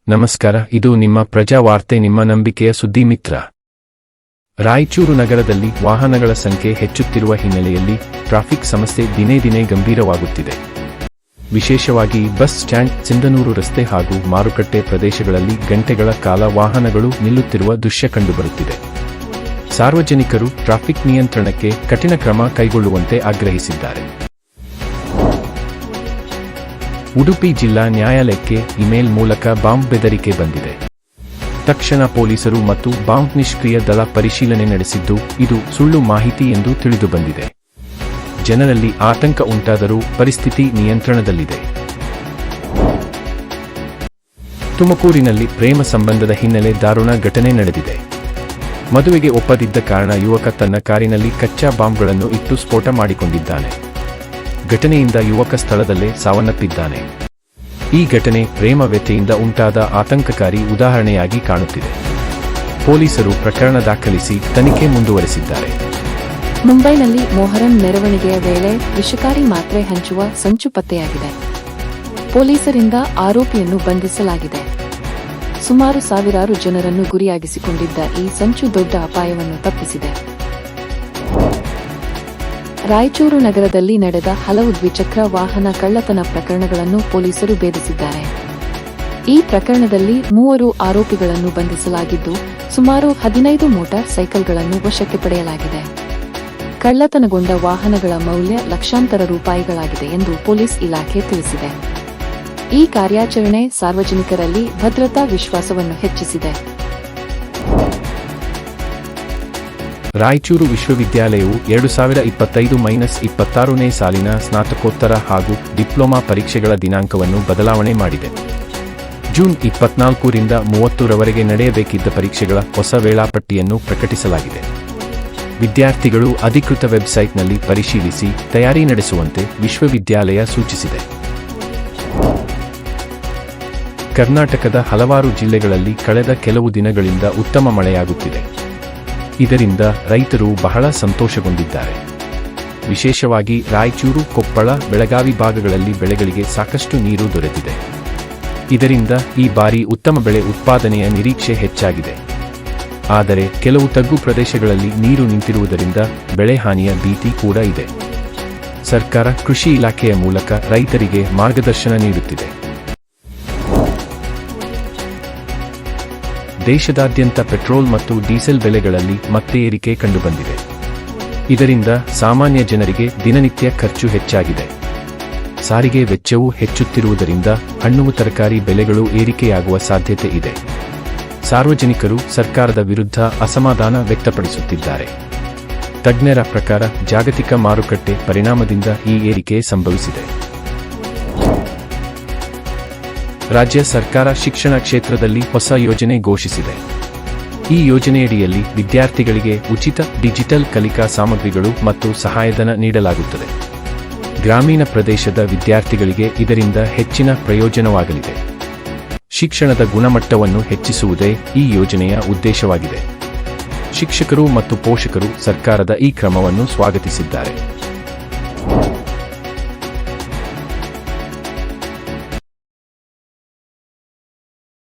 ನಮಸ್ಕಾರ, ಇದು ನಿಮ್ಮ ಪ್ರಜಾವಾರ್ತೆ, ನಿಮ್ಮ ನಂಬಿಕೆಯ ಸುದ್ದಿ ಮಿತ್ರ. ರಾಯಚೂರು ನಗರದಲ್ಲಿ ವಾಹನಗಳ ಸಂಖ್ಯೆ ಹೆಚ್ಚುತ್ತಿರುವ ಹಿನ್ನೆಲೆಯಲ್ಲಿ ಟ್ರಾಫಿಕ್ ಸಮಸ್ಯೆ ದಿನೇ ದಿನೇ ಗಂಭೀರವಾಗುತ್ತಿದೆ. ವಿಶೇಷವಾಗಿ ಬಸ್ ಸ್ಟ್ಯಾಂಡ್, ಸಿಂಧನೂರು ರಸ್ತೆ ಹಾಗೂ ಮಾರುಕಟ್ಟೆ ಪ್ರದೇಶಗಳಲ್ಲಿ ಗಂಟೆಗಳ ಕಾಲ ವಾಹನಗಳು ನಿಲ್ಲುತ್ತಿರುವ ದೃಶ್ಯ ಕಂಡುಬರುತ್ತಿದೆ. ಸಾರ್ವಜನಿಕರು ಟ್ರಾಫಿಕ್ ನಿಯಂತ್ರಣಕ್ಕೆ ಕಠಿಣ ಕ್ರಮ ಕೈಗೊಳ್ಳುವಂತೆ ಆಗ್ರಹಿಸಿದ್ದಾರೆ. ಉಡುಪಿ ಜಿಲ್ಲಾ ನ್ಯಾಯಾಲಯಕ್ಕೆ ಇಮೇಲ್ ಮೂಲಕ ಬಾಂಬ್ ಬೆದರಿಕೆ ಬಂದಿದೆ. ತಕ್ಷಣ ಪೊಲೀಸರು ಮತ್ತು ಬಾಂಬ್ ನಿಷ್ಕ್ರಿಯ ದಳ ಪರಿಶೀಲನೆ ನಡೆಸಿದ್ದು, ಇದು ಸುಳ್ಳು ಮಾಹಿತಿ ಎಂದು ತಿಳಿದುಬಂದಿದೆ. ಜನರಲ್ಲಿ ಆತಂಕ ಉಂಟಾದರೂ ಪರಿಸ್ಥಿತಿ ನಿಯಂತ್ರಣದಲ್ಲಿದೆ. ತುಮಕೂರಿನಲ್ಲಿ ಪ್ರೇಮ ಸಂಬಂಧದ ಹಿನ್ನೆಲೆ ದಾರುಣ ಘಟನೆ ನಡೆದಿದೆ. ಮದುವೆಗೆ ಒಪ್ಪದಿದ್ದ ಕಾರಣ ಯುವಕ ತನ್ನ ಕಾರಿನಲ್ಲಿ ಕಚ್ಚಾ ಬಾಂಬ್ಗಳನ್ನು ಇಟ್ಟು ಸ್ಫೋಟ ಮಾಡಿಕೊಂಡಿದ್ದಾನೆ. ಘಟನೆಯಿಂದ ಯುವಕ ಸ್ಥಳದಲ್ಲೇ ಸಾವನ್ನಪ್ಪಿದ್ದಾನೆ. ಈ ಘಟನೆ ಪ್ರೇಮ ವ್ಯಥೆಯಿಂದ ಉಂಟಾದ ಆತಂಕಕಾರಿ ಉದಾಹರಣೆಯಾಗಿ ಕಾಣುತ್ತಿದೆ. ಪೊಲೀಸರು ಪ್ರಕರಣ ದಾಖಲಿಸಿ ತನಿಖೆ ಮುಂದುವರೆಸಿದ್ದಾರೆ. ಮುಂಬೈನಲ್ಲಿ ಮೊಹರಂ ಮೆರವಣಿಗೆಯ ವೇಳೆ ವಿಷಕಾರಿ ಮಾತ್ರೆ ಹಂಚುವ ಸಂಚು ಪತ್ತೆಯಾಗಿದೆ. ಪೊಲೀಸರಿಂದ ಆರೋಪಿಯನ್ನು ಬಂಧಿಸಲಾಗಿದೆ. ಸುಮಾರು ಸಾವಿರಾರು ಜನರನ್ನು ಗುರಿಯಾಗಿಸಿಕೊಂಡಿದ್ದ ಈ ಸಂಚು ದೊಡ್ಡ ಅಪಾಯವನ್ನು ತಪ್ಪಿಸಿದೆ. ರಾಯಚೂರು ನಗರದಲ್ಲಿ ನಡೆದ ಹಲವು ದ್ವಿಚಕ್ರ ವಾಹನ ಕಳ್ಳತನ ಪ್ರಕರಣಗಳನ್ನು ಪೊಲೀಸರು ಭೇದಿಸಿದ್ದಾರೆ. ಈ ಪ್ರಕರಣದಲ್ಲಿ 3 ಆರೋಪಿಗಳನ್ನು ಬಂಧಿಸಲಾಗಿದ್ದು, ಸುಮಾರು 15 ಮೋಟಾರ್ ಸೈಕಲ್ಗಳನ್ನು ವಶಕ್ಕೆ ಪಡೆಯಲಾಗಿದೆ. ಕಳ್ಳತನಗೊಂಡ ವಾಹನಗಳ ಮೌಲ್ಯ ಲಕ್ಷಾಂತರ ರೂಪಾಯಿಗಳಾಗಿದೆ ಎಂದು ಪೊಲೀಸ್ ಇಲಾಖೆ ತಿಳಿಸಿದೆ. ಈ ಕಾರ್ಯಾಚರಣೆ ಸಾರ್ವಜನಿಕರಲ್ಲಿ ಭದ್ರತಾ ವಿಶ್ವಾಸವನ್ನು ಹೆಚ್ಚಿಸಿದೆ. ರಾಯಚೂರು ವಿಶ್ವವಿದ್ಯಾಲಯವು 2025-26ನೇ ಸಾಲಿನ ಸ್ನಾತಕೋತ್ತರ ಹಾಗೂ ಡಿಪ್ಲೊಮಾ ಪರೀಕ್ಷೆಗಳ ದಿನಾಂಕವನ್ನು ಬದಲಾವಣೆ ಮಾಡಿದೆ. ಜೂನ್ 24ರಿಂದ 30ರವರೆಗೆ ನಡೆಯಬೇಕಿದ್ದ ಪರೀಕ್ಷೆಗಳ ಹೊಸ ವೇಳಾಪಟ್ಟಿಯನ್ನು ಪ್ರಕಟಿಸಲಾಗಿದೆ. ವಿದ್ಯಾರ್ಥಿಗಳು ಅಧಿಕೃತ ವೆಬ್ಸೈಟ್ನಲ್ಲಿ ಪರಿಶೀಲಿಸಿ ತಯಾರಿ ನಡೆಸುವಂತೆ ವಿಶ್ವವಿದ್ಯಾಲಯ ಸೂಚಿಸಿದೆ. ಕರ್ನಾಟಕದ ಹಲವಾರು ಜಿಲ್ಲೆಗಳಲ್ಲಿ ಕಳೆದ ಕೆಲವು ದಿನಗಳಿಂದ ಉತ್ತಮ ಮಳೆಯಾಗುತ್ತಿದೆ. ಇದರಿಂದ ರೈತರು ಬಹಳ ಸಂತೋಷಗೊಂಡಿದ್ದಾರೆ. ವಿಶೇಷವಾಗಿ ರಾಯಚೂರು, ಕೊಪ್ಪಳ, ಬೆಳಗಾವಿ ಭಾಗಗಳಲ್ಲಿ ಬೆಳೆಗಳಿಗೆ ಸಾಕಷ್ಟು ನೀರು ದೊರೆತಿದೆ. ಇದರಿಂದ ಈ ಬಾರಿ ಉತ್ತಮ ಬೆಳೆ ಉತ್ಪಾದನೆಯ ನಿರೀಕ್ಷೆ ಹೆಚ್ಚಾಗಿದೆ. ಆದರೆ ಕೆಲವು ತಗ್ಗು ಪ್ರದೇಶಗಳಲ್ಲಿ ನೀರು ನಿಂತಿರುವುದರಿಂದ ಬೆಳೆ ಹಾನಿಯ ಭೀತಿ ಕೂಡ ಇದೆ. ಸರ್ಕಾರ ಕೃಷಿ ಇಲಾಖೆಯ ಮೂಲಕ ರೈತರಿಗೆ ಮಾರ್ಗದರ್ಶನ ನೀಡುತ್ತಿದೆ. ದೇಶದಾದ್ಯಂತ ಪೆಟ್ರೋಲ್ ಮತ್ತು ಡೀಸೆಲ್ ಬೆಲೆಗಳಲ್ಲಿ ಮತ್ತೆ ಏರಿಕೆ ಕಂಡುಬಂದಿದೆ. ಇದರಿಂದ ಸಾಮಾನ್ಯ ಜನರಿಗೆ ದಿನನಿತ್ಯ ಖರ್ಚು ಹೆಚ್ಚಾಗಿದೆ. ಸಾರಿಗೆ ವೆಚ್ಚವೂ ಹೆಚ್ಚುತ್ತಿರುವುದರಿಂದ ಹಣ್ಣು ತರಕಾರಿ ಬೆಲೆಗಳು ಏರಿಕೆಯಾಗುವ ಸಾಧ್ಯತೆ ಇದೆ. ಸಾರ್ವಜನಿಕರು ಸರ್ಕಾರದ ವಿರುದ್ಧ ಅಸಮಾಧಾನ ವ್ಯಕ್ತಪಡಿಸುತ್ತಿದ್ದಾರೆ. ತಜ್ಞರ ಪ್ರಕಾರ ಜಾಗತಿಕ ಮಾರುಕಟ್ಟೆ ಪರಿಣಾಮದಿಂದ ಈ ಏರಿಕೆ ಸಂಭವಿಸಿದೆ. ರಾಜ್ಯ ಸರ್ಕಾರ ಶಿಕ್ಷಣ ಕ್ಷೇತ್ರದಲ್ಲಿ ಹೊಸ ಯೋಜನೆ ಘೋಷಿಸಿದೆ. ಈ ಯೋಜನೆಯಡಿಯಲ್ಲಿ ವಿದ್ಯಾರ್ಥಿಗಳಿಗೆ ಉಚಿತ ಡಿಜಿಟಲ್ ಕಲಿಕಾ ಸಾಮಗ್ರಿಗಳು ಮತ್ತು ಸಹಾಯಧನ ನೀಡಲಾಗುತ್ತದೆ. ಗ್ರಾಮೀಣ ಪ್ರದೇಶದ ವಿದ್ಯಾರ್ಥಿಗಳಿಗೆ ಇದರಿಂದ ಹೆಚ್ಚಿನ ಪ್ರಯೋಜನವಾಗಲಿದೆ. ಶಿಕ್ಷಣದ ಗುಣಮಟ್ಟವನ್ನು ಹೆಚ್ಚಿಸುವುದೇ ಈ ಯೋಜನೆಯ ಉದ್ದೇಶವಾಗಿದೆ. ಶಿಕ್ಷಕರು ಮತ್ತು ಪೋಷಕರು ಸರ್ಕಾರದ ಈ ಕ್ರಮವನ್ನು ಸ್ವಾಗತಿಸಿದ್ದಾರೆ.